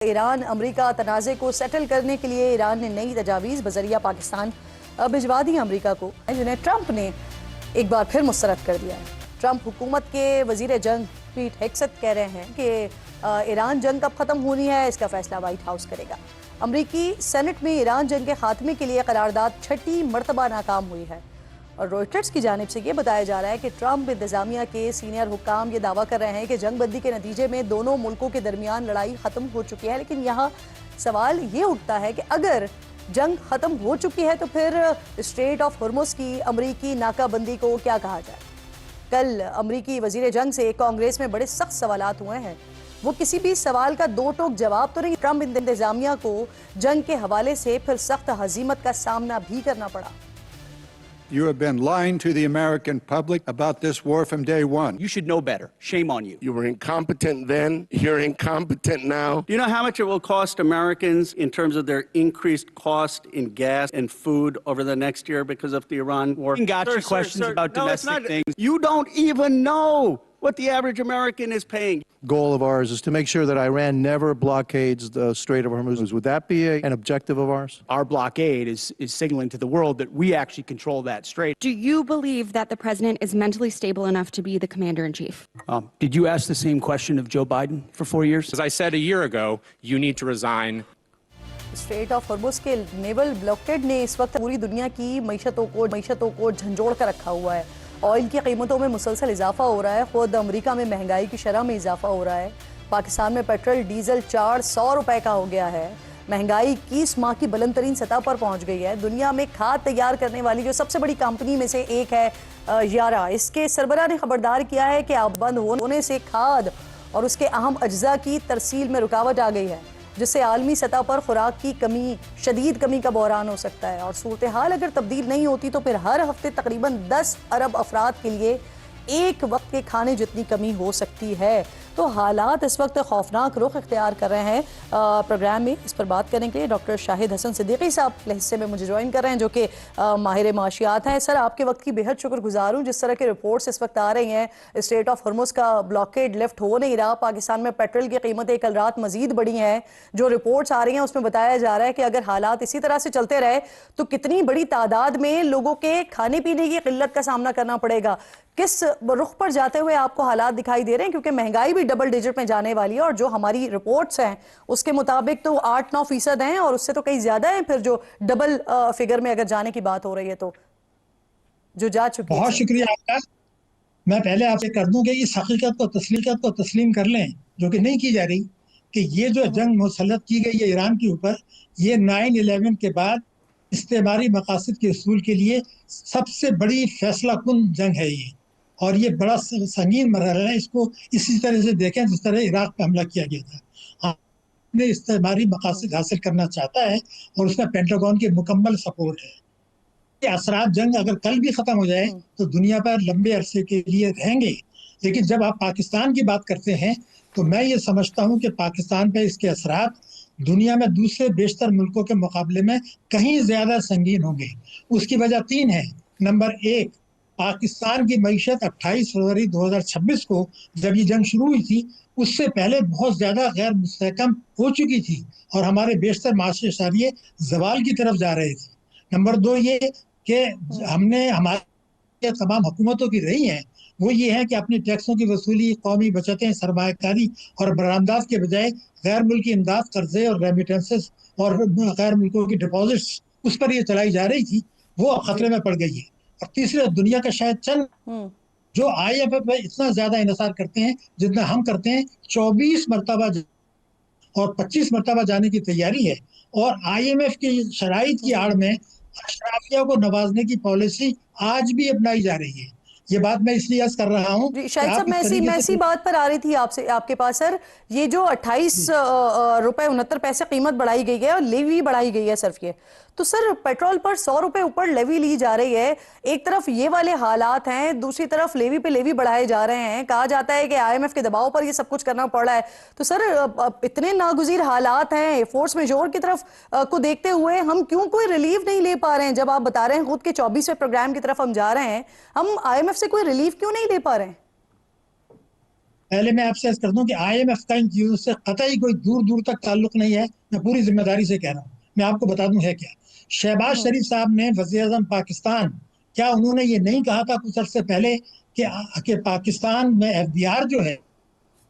Iran America तनाज़े को settle करने के लिए ईरान ने नई तजावीज़ बजरिया पाकिस्तान भिजवा दी अमेरिका को, जिन्हें ट्रंप ने एक बार फिर मुस्तरद कर दिया है। ट्रंप हुकूमत के वजीर जंग पीट हेग्सेथ कह रहे हैं कि ईरान जंग कब ख़त्म होनी है इसका फैसला व्हाइट हाउस करेगा। अमरीकी सेनेट में ईरान जंग के खात्मे के लिए करारदाद 6ठी मरतबा नाकाम हुई है और रॉयटर्स की जानिब से ये बताया जा रहा है कि ट्रंप इंतजामिया के सीनियर हुक्काम ये दावा कर रहे हैं कि जंग बंदी के नतीजे में दोनों मुल्कों के दरमियान लड़ाई ख़त्म हो चुकी है। लेकिन यहाँ सवाल ये उठता है कि अगर जंग ख़त्म हो चुकी है तो फिर स्ट्रेट ऑफ हॉर्मुज़ की अमरीकी नाकाबंदी को क्या कहा जाए। कल अमरीकी वजीर जंग से कांग्रेस में बड़े सख्त सवालात हुए हैं। वो किसी भी सवाल का दो टोक जवाब तो नहीं। ट्रंप इंतजामिया को जंग के हवाले से फिर सख्त हजीमत का सामना भी करना पड़ा। You have been lying to the American public about this war from day one. You should know better. Shame on you. You were incompetent then. You're incompetent now. Do you know how much it will cost Americans in terms of their increased cost in gas and food over the next year because of the Iran war? Gotcha questions about domestic things. You don't even know what the average American is paying. Goal of ours is to make sure that Iran never blockades the Strait of Hormuz. Would that be an objective of ours? Our blockade is signaling to the world that we actually control that strait. Do you believe that the president is mentally stable enough to be the commander-in-chief? Did you ask the same question of Joe Biden for 4 years? As I said a year ago, you need to resign. Straight of Hormuz के naval blockade ने इस वक्त पूरी दुनिया की मीशतों को झंझोड़ कर रखा हुआ है। ऑयल की कीमतों में मुसलसल इजाफा हो रहा है। खुद अमेरिका में महंगाई की शरह में इजाफा हो रहा है। पाकिस्तान में पेट्रोल डीजल 400 रुपए का हो गया है। महंगाई 21 माह की बुलंद तरीन सतह पर पहुंच गई है। दुनिया में खाद तैयार करने वाली जो सबसे बड़ी कंपनी में से एक है यारा, इसके सरबराह ने खबरदार किया है कि अब बंद होने से खाद और उसके अहम अज्जा की तरसील में रुकावट आ गई है, जिससे आलमी सतह पर खुराक की कमी, शदीद कमी का बहरान हो सकता है। और सूरत हाल अगर तब्दील नहीं होती तो फिर हर हफ्ते तकरीबन 10 अरब अफराद के लिए एक वक्त के खाने जितनी कमी हो सकती है। तो हालात इस वक्त खौफनाक रुख इख्तियार कर रहे हैं। प्रोग्राम में इस पर बात करने के लिए डॉक्टर शाहिद हसन सिद्दीकी साहब पहले हिस्से में मुझे ज्वाइन कर रहे हैं, जो कि माहिर माशियात हैं। सर, आपके वक्त की बेहद शुक्रगुजार हूँ। जिस तरह के रिपोर्ट्स इस वक्त आ रही हैं, स्ट्रेट ऑफ हॉर्मुज़ का ब्लॉकेड लिफ्ट हो नहीं रहा। पाकिस्तान में पेट्रोल की कीमतें कल रात मजीद बढ़ी हैं। जो रिपोर्ट्स आ रही हैं उसमें बताया जा रहा है कि अगर हालात इसी तरह से चलते रहे तो कितनी बड़ी तादाद में लोगों के खाने पीने की किल्लत का सामना करना पड़ेगा। किस रुख पर जाते हुए आपको हालात दिखाई दे रहे हैं, क्योंकि महंगाई भी डबल डिजिट में जाने वाली है और जो हमारी रिपोर्ट्स हैं उसके मुताबिक तो 8-9% हैं और उससे तो कई ज्यादा हैं। फिर जो डबल फिगर में अगर जाने की बात हो रही है तो जो जा चुकी है। बहुत शुक्रिया आपका। मैं पहले आपसे कर दूं कि इस हकीकत को तस्लीम कर लें, जो कि नहीं की जा रही, कि ये जो जंग मुसल्लत की गई है ईरान के ऊपर, ये 9/11 के बाद इस्तेमारी मकासद के उसूल के लिए सबसे बड़ी फैसला कुन जंग है ये, और ये बड़ा संगीन मरहला है। इसको इसी तरह से देखें जिस तरह इराक पे हमला किया गया था। हमने इस्तेमारी मकासद हासिल करना चाहता है और उसमें पेंटागन की मुकम्मल सपोर्ट है। ये असरात जंग अगर कल भी खत्म हो जाए तो दुनिया पर लंबे अरसे के लिए रहेंगे। लेकिन जब आप पाकिस्तान की बात करते हैं तो मैं ये समझता हूँ कि पाकिस्तान पे इसके असरात दुनिया में दूसरे बेशतर मुल्कों के मुकाबले में कहीं ज्यादा संगीन होंगे। उसकी वजह 3 है। नंबर 1, पाकिस्तान की मईशत 28 फरवरी 2026 को जब ये जंग शुरू हुई थी उससे पहले बहुत ज्यादा गैर मुस्तहकम हो चुकी थी और हमारे बेशतर माशरे शहरिये जवाल की तरफ जा रहे थे। नंबर 2 ये कि हमने हमारे तमाम हुकूमतों की रही हैं, वो ये है कि अपनी टैक्सों की वसूली, कौमी बचतें, सरमायाकारी और बरामदात के बजाय गैर मुल्की इमदाद, कर्जे और रेमिटेंसेस और गैर मुल्कों की डिपॉजिट्स उस पर ये चलाई जा रही थी, वो खतरे में पड़ गई है। और तीसरे, दुनिया का शायद चंद जो IMF में इतना ज्यादा इन्हिसार करते हैं जितना हम करते हैं, 24 मरतबा और 25 मरतबा जाने की तैयारी है। और IMF की शराइत की आड़ में अशराफिया को नवाजने की पॉलिसी आज भी अपनाई जा रही है। ये बात मैं इसलिए अर्ज कर रहा हूँ। शायद साहब मैं इसी बात पर आ रही थी आपके पास सर। ये जो 28 रुपए 69 पैसे कीमत बढ़ाई गई है और लेवी बढ़ाई गई है सिर्फ ये, तो सर पेट्रोल पर 100 रुपए ऊपर लेवी ली जा रही है। एक तरफ ये वाले हालात हैं, दूसरी तरफ लेवी पे लेवी बढ़ाए जा रहे हैं। कहा जाता है कि IMF के दबाव पर ये सब कुछ करना पड़ रहा है। तो सर इतने नागुज़ीर हालात हैं, फोर्स मेजोर की तरफ को देखते हुए हम क्यों कोई रिलीफ नहीं ले पा रहे हैं? जब आप बता रहे हैं खुद के 24वें प्रोग्राम की तरफ हम जा रहे हैं, हम IMF से कोई रिलीफ क्यों नहीं ले पा रहे हैं? पहले मैं आपसे अर्ज कर दूं कि IMF का इन चीजों से कतई कोई दूर दूर तक ताल्लुक नहीं है। मैं पूरी जिम्मेदारी से कह रहा हूँ। मैं आपको बता दूं है क्या। शहबाज शरीफ साहब ने, वज़ीर आज़म पाकिस्तान, क्या उन्होंने ये नहीं कहा था कुछ अर्से पहले कि पाकिस्तान में FDR जो है,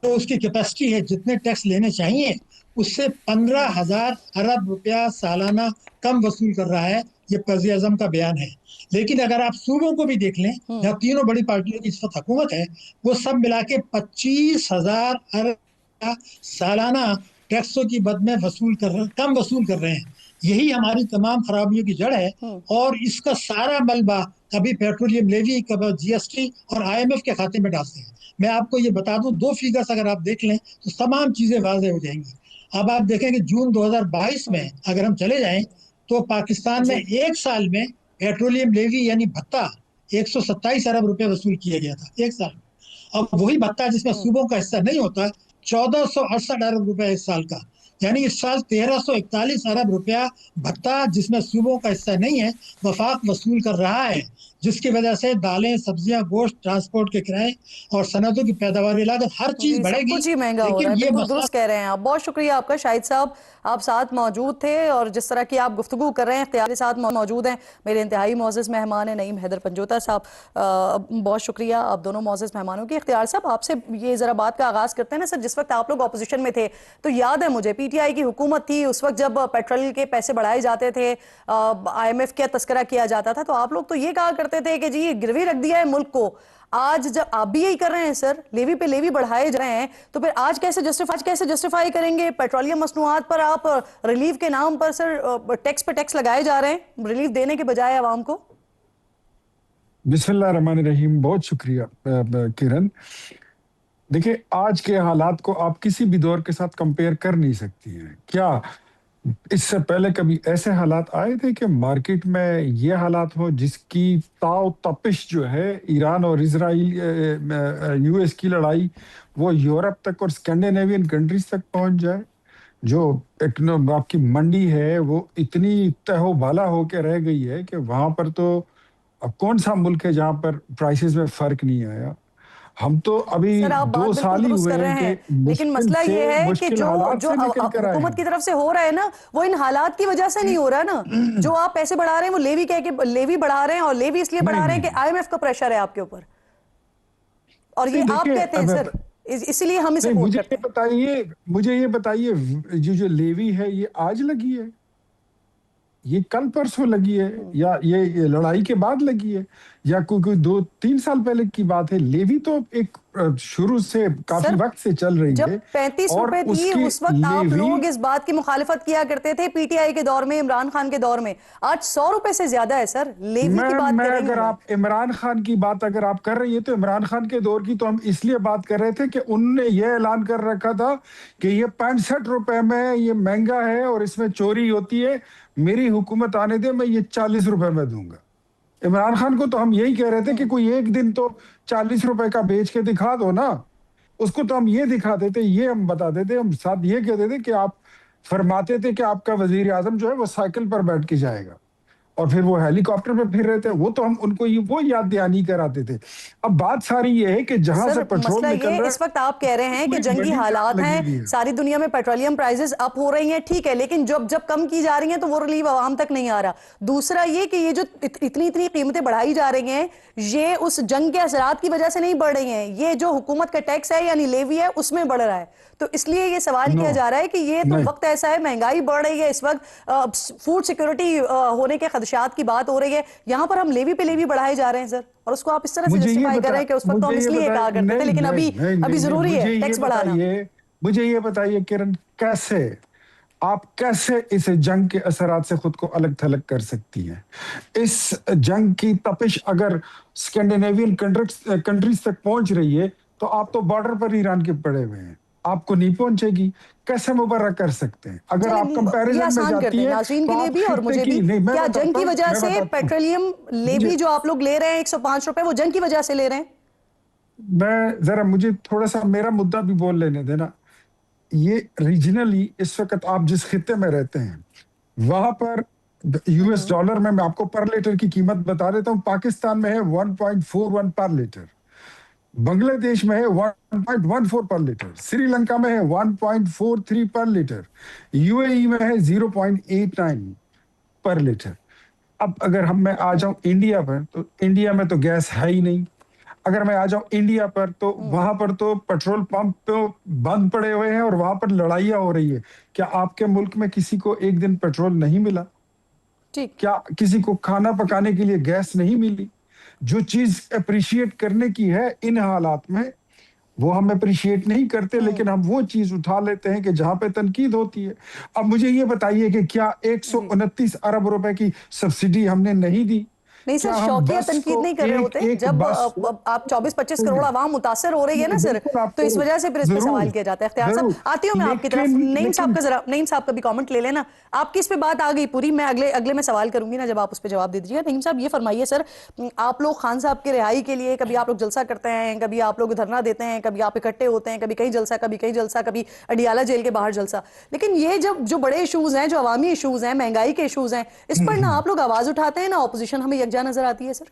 तो उसकी कैपेसिटी है जितने टैक्स लेने चाहिए उससे 15,000 अरब रुपया सालाना कम वसूल कर रहा है। ये वज़ीर आज़म का बयान है। लेकिन अगर आप सूबों को भी देख लें, जहाँ तीनों बड़ी पार्टियों की इस वक्त हुकूमत है, वो सब मिला के 25,000 अरब सालाना टैक्सों की मद में कम वसूल कर रहे हैं। यही हमारी तमाम खराबियों की जड़ है। और इसका सारा मलबा कभी पेट्रोलियम लेवी, कभी GST और IMF के खाते में डालते हैं। मैं आपको ये बता दूं, 2 फिगर्स अगर आप देख लें तो तमाम चीजें वाज़ेह हो जाएंगी। अब आप देखेंगे जून 2022 में अगर हम चले जाएं तो पाकिस्तान में एक साल में पेट्रोलियम लेवी यानी भत्ता 127 अरब रुपए वसूल किया गया था एक साल में। अब वही भत्ता जिसमें सूबों का हिस्सा नहीं होता, 1468 अरब रुपए इस साल का, यानी इस साल 1341 अरब रुपया भत्ता जिसमें सूबों का हिस्सा नहीं है वफाक वसूल कर रहा है, जिसकी वजह से दालें, सब्जियां, गोश्त, ट्रांसपोर्ट के किराए और सनतों की पैदावार लागत हर चीज बढ़ेगी। कुछ ही महंगा हो रहा है। बिल्कुल दुरुस्त कह रहे हैं आप। बहुत शुक्रिया आपका शाहिद साहब, आप साथ मौजूद थे और जिस तरह की आप गुफ्तगू कर रहे हैं, इख्तियार के साथ मौजूद हैं मेरे इंतहाई मोअज़्ज़ज़ मेहमान हैं नईम हैदर पंजोता साहब। बहुत शुक्रिया आप दोनों मोअज़्ज़ज़ मेहमानों की। इख्तियार साहब, आपसे ये ज़रा बात का आगाज़ करते हैं ना सर। जिस वक्त आप लोग अपोजिशन में थे तो याद है मुझे, PTI की हुकूमत थी उस वक्त, जब पेट्रोल के पैसे बढ़ाए जाते थे, IMF का तस्करा किया जाता था, तो आप लोग तो ये कहा करते थे कि जी ये गिरवी रख दिया है मुल्क को। आज जब आप भी यही कर रहे हैं सर, लेवी पे लेवी बढ़ाए जा रहे हैं, तो फिर आज कैसे जस्टिफाई करेंगे पेट्रोलियम मसनूआत पर आप रिलीफ के नाम पर सर टैक्स पे टैक्स लगाए जा रहे हैं, रिलीफ देने के बजाय आवाम को? बिस्मिल्लाह रहमान रहीम। बहुत शुक्रिया किरण। देखिए, आज के हालात को आप किसी भी दौर के साथ कंपेयर कर नहीं सकती हैं। क्या इससे पहले कभी ऐसे हालात आए थे कि मार्केट में ये हालात हो जिसकी ताव तपिश जो है ईरान और इजराइल US की लड़ाई वो यूरोप तक और स्कैंडिनेवियन कंट्रीज तक पहुंच जाए? जो आपकी मंडी है वो इतनी तहोबाला होकर रह गई है कि वहां पर तो अब कौन सा मुल्क है जहां पर प्राइसेस में फर्क नहीं आया। हम तो अभी 2 साल ही हुए हैं कि लेकिन मसला ये है कि जो हुकूमत की तरफ से हो रहा है ना, वो इन हालात की वजह से नहीं हो रहा ना। जो आप पैसे बढ़ा रहे हैं वो लेवी कह के लेवी बढ़ा रहे हैं, और लेवी इसलिए बढ़ा रहे हैं कि IMF का प्रेशर है आपके ऊपर, और ये आप कहते हैं सर, इसलिए हम इसे मुझे ये बताइए जो लेवी है ये आज लगी है, ये कल परसों लगी है, या ये लड़ाई के बाद लगी है, या कोई 2-3 साल पहले की बात है? लेवी तो एक शुरू से काफी वक्त से चल रही है। जब 35 रुपए थी उस वक्त आप लोग इस बात की मुखालिफत किया करते थे PTI के दौर में, इमरान खान के दौर में। आज 100 रुपए से ज्यादा है सर लेवी की बात कर रही अगर आप इमरान खान की बात अगर आप कर रही है तो इमरान खान के दौर की तो हम इसलिए बात कर रहे थे कि उनने ये ऐलान कर रखा था कि ये 65 रुपए में ये महंगा है और इसमें चोरी होती है, मेरी हुकूमत आने दे, मैं ये 40 रुपए में दूंगा। इमरान खान को तो हम यही कह रहे थे कि कोई एक दिन तो 40 रुपए का बेच के दिखा दो ना। उसको तो हम ये दिखा देते, ये हम बता देते, हम साथ ये कह देते कि आप फरमाते थे कि आपका वजीर आजम जो है वो साइकिल पर बैठ के जाएगा और फिर वो हेलीकॉप्टर पे फिर रहे थे, वो तो हम उनको वो याद दहानी कराते थे। अब बात सारी ये है कि जहां से पेट्रोल निकल रहा है, इस वक्त आप कह रहे हैं कि जंगी हालात हैं, सारी दुनिया में पेट्रोलियम प्राइसेस अप हो रही हैं, ठीक है, लेकिन जब कम की जा रही हैं तो वो रिलीफ आवाम तक नहीं आ रहा। दूसरा ये कि ये जो इतनी कीमतें बढ़ाई जा रही हैं, ये उस जंग के असरात की वजह से नहीं बढ़ रही हैं, ये जो हुकूमत का टैक्स है यानी लेवी है उसमें बढ़ रहा है। तो इसलिए ये सवाल किया जा रहा है कि ये तो वक्त ऐसा है, महंगाई बढ़ रही है, इस वक्त फूड सिक्योरिटी होने के खदशात की बात हो रही है, यहाँ पर हम लेवी पे लेवी बढ़ाए जा रहे हैं सर, और उसको आप इस तरह से जस्टिफाई कर रहे हैं कि उस वक्त तो हम इसलिए कहा करते थे, लेकिन अभी जरूरी है टैक्स बढ़ाना। मुझे ये बताइए किरण, आप कैसे इस जंग के असरात से खुद को अलग थलग कर सकती हैं? इस जंग की तपिश अगर स्कैंडिनेवियन कंट्रीज तक पहुंच रही है तो आप तो बॉर्डर पर ईरान के पड़े हुए हैं, आपको नहीं पहुंचेगी, कैसे मुबर्रा कर सकते हैं? अगर आप कंपैरिजन में जाती हैं नाज़रीन के लिए भी और मुझे भी, क्या जंग की वजह से पेट्रोलियम लेवी जो आप लोग ले रहे हैं 105 रुपए, वो जंग की वजह से ले रहे हैं? मैं जरा मुझे थोड़ा सा मेरा मुद्दा भी बोल लेने देना। ये रीजनली इस वक्त आप जिस खित्ते में रहते हैं वहां पर US डॉलर में मैं आपको पर लीटर की कीमत बता देता हूं, पाकिस्तान में है 1.41 पर लीटर, बांग्लादेश में है 1.14 पर लीटर, श्रीलंका में है 1.43 पर लीटर, यूएई में है 0.89 पर लीटर। अब अगर मैं आ जाऊं इंडिया पर, तो इंडिया में तो गैस है ही नहीं। अगर मैं आ जाऊं इंडिया पर, तो वहां पर तो पेट्रोल पंप तो बंद पड़े हुए हैं और वहां पर लड़ाइयां हो रही है। क्या आपके मुल्क में किसी को एक दिन पेट्रोल नहीं मिला? ठीक। क्या किसी को खाना पकाने के लिए गैस नहीं मिली? जो चीज अप्रिशिएट करने की है इन हालात में, वो हम अप्रिशिएट नहीं करते, लेकिन हम वो चीज उठा लेते हैं कि जहां पे तनकीद होती है। अब मुझे ये बताइए कि क्या 129 अरब रुपए की सब्सिडी हमने नहीं दी? नहीं सर, क्या हम शौकिया बस तनकीद को नहीं कर रहे एक- होते। एक जब बस को- आप 24-25 करोड़ आवाम मुतासर हो रही है ना सर, बिल्कुल आप तो इस वजह से फिर इस पे जरूर, सवाल किया जाता है। इख्तियार साहब, जरूर। आती हूँ मैं आपकी तरफ। लेकिन- नईम साहब का लेकिन- जरा, नईम साहब का भी कमेंट ले लेना। आपकी इस पे बात आ गई पूरी, मैं अगले में सवाल करूंगी ना, जब आप उस पे जवाब दे दीजिएगा। नईम साहब ये फरमाइए सर, आप लोग खान साहब के रिहाई के लिए कभी आप लोग जलसा करते हैं, कभी आप लोग धरना देते हैं, कभी आप इकट्ठे होते हैं, कभी कहीं जलसा, कभी कहीं जलसा, कभी अडियाला जेल के बाहर जलसा। लेकिन ये जो बड़े इशूज हैं, जो अवामी इशूज हैं, महंगाई के इशूज हैं, इस पर ना आप लोग आवाज उठाते हैं, ना ऑपोजिशन हमें यकजा नजर आती है सर।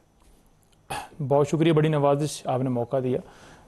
बहुत शुक्रिया, बड़ी नवाजिश, आपने मौका दिया।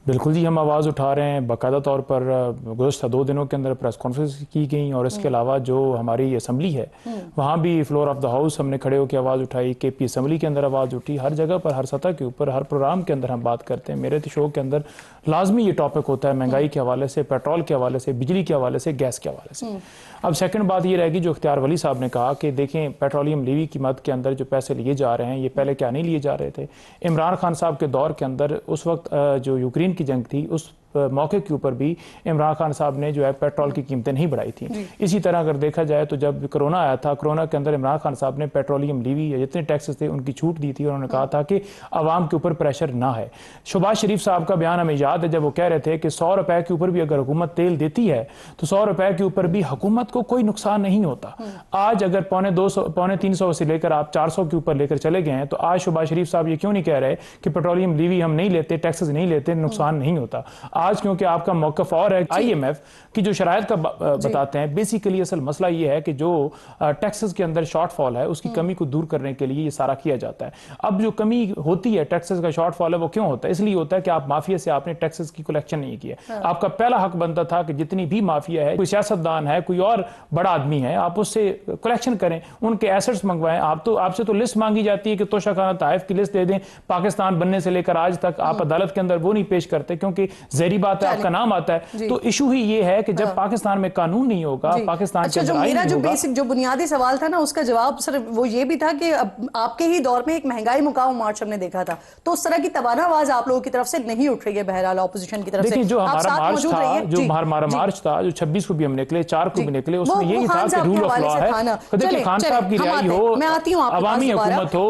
बिल्कुल जी, हम आवाज़ उठा रहे हैं। बाकायदा तौर पर गुज़श्ता 2 दिनों के अंदर प्रेस कॉन्फ्रेंस की गई, और इसके अलावा जो हमारी असम्बली है वहाँ भी फ्लोर ऑफ द हाउस हमने खड़े होकर आवाज़ उठाई, KP असम्बली के अंदर आवाज़ उठी। हर जगह पर, हर सतह के ऊपर, हर प्रोग्राम के अंदर हम बात करते हैं। मेरे तो शो के अंदर लाजमी ये टॉपिक होता है, महंगाई के हवाले से, पेट्रोल के हवाले से, बिजली के हवाले से, गैस के हवाले से। अब सेकंड बात ये रहेगी जो इख्तियार वली साहब ने कहा कि देखें, पेट्रोलियम लीवी की मद के अंदर जो पैसे लिए जा रहे हैं, ये पहले क्या नहीं लिए जा रहे थे। इमरान खान साहब के दौर के अंदर उस वक्त जो यूक्रेन की जंग थी, उस मौके के ऊपर भी इमरान खान साहब ने जो है पेट्रोल की कीमतें नहीं बढ़ाई थी। इसी तरह अगर देखा जाए तो जब कोरोना आया था, कोरोना के अंदर इमरान खान साहब ने पेट्रोलियम लीवी या जितने टैक्सेस थे उनकी छूट दी थी। उन्होंने कहा था कि आवाम के ऊपर प्रेशर ना है। शहबाज शरीफ साहब का बयान हमें याद है, जब वो कह रहे थे कि 100 रुपए के ऊपर भी अगर हुकूमत तेल देती है तो 100 रुपए के ऊपर भी हुकूमत को कोई नुकसान नहीं होता। आज अगर पौने 300 से लेकर आप 400 के ऊपर लेकर चले गए हैं, तो आज शहबाज शरीफ साहब ये क्यों नहीं कह रहे कि पेट्रोलियम लीवी हम नहीं लेते, टैक्सेस नहीं लेते, नुकसान नहीं होता। आज क्योंकि आपका मौकफ और है। IMF की जो शरायत का बताते हैं, बेसिकली असल मसला ये है कि जो टैक्सेस के अंदर शॉर्टफॉल है, उसकी कमी को दूर करने के लिए ये सारा किया जाता है। अब जो कमी होती है, टैक्सेस का शॉर्टफॉल है, वो क्यों होता है? इसलिए होता है कि आप माफिया से आपने टैक्सेस की कलेक्शन नहीं किया। आपका पहला हक बनता था कि जितनी भी माफिया है, कोई सियासतदान है, कोई और बड़ा आदमी है, आप उससे कलेक्शन करें, उनके एसेट्स मंगवाएं। आपसे तो लिस्ट मांगी जाती है कि तोशाखाना ताइफ की लिस्ट दे दें। पाकिस्तान बनने से लेकर आज तक आप अदालत के अंदर वो नहीं पेश करते, क्योंकि जहरी बात है, आपका नाम आता है। तो इशू ही ये है कि जब पाकिस्तान में कानून नहीं होगा, पाकिस्तान अच्छा, के जो अंदर आईन मेरा नहीं जो होगा। बेसिक जो बुनियादी सवाल था ना, उसका जवाब सर वो ये भी था कि आपके ही दौर में एक महंगाई मुकाम मार्च हमने देखा था, तो उस तरह की तबाना आवाज आप लोगों की तरफ से नहीं उठ रही है, बहरहाल ऑपोजिशन की तरफ से। देखिए, जो आप हमारा साथ मार्च मौजूद था, रहिए। जो जी, हमारा जी। मार्च था, जो 26 को भी हम निकले, 4 को भी निकले, उसमें वो यही था खान कि साहब के रूल ऑफ हवाले लॉ से है। था ना। देखिए, चलें, खान चलें, साहब की हम रिहाई आते हैं। हो, मैं आती हूं आपके पास अवामी दोबारा। हुकूमत हो,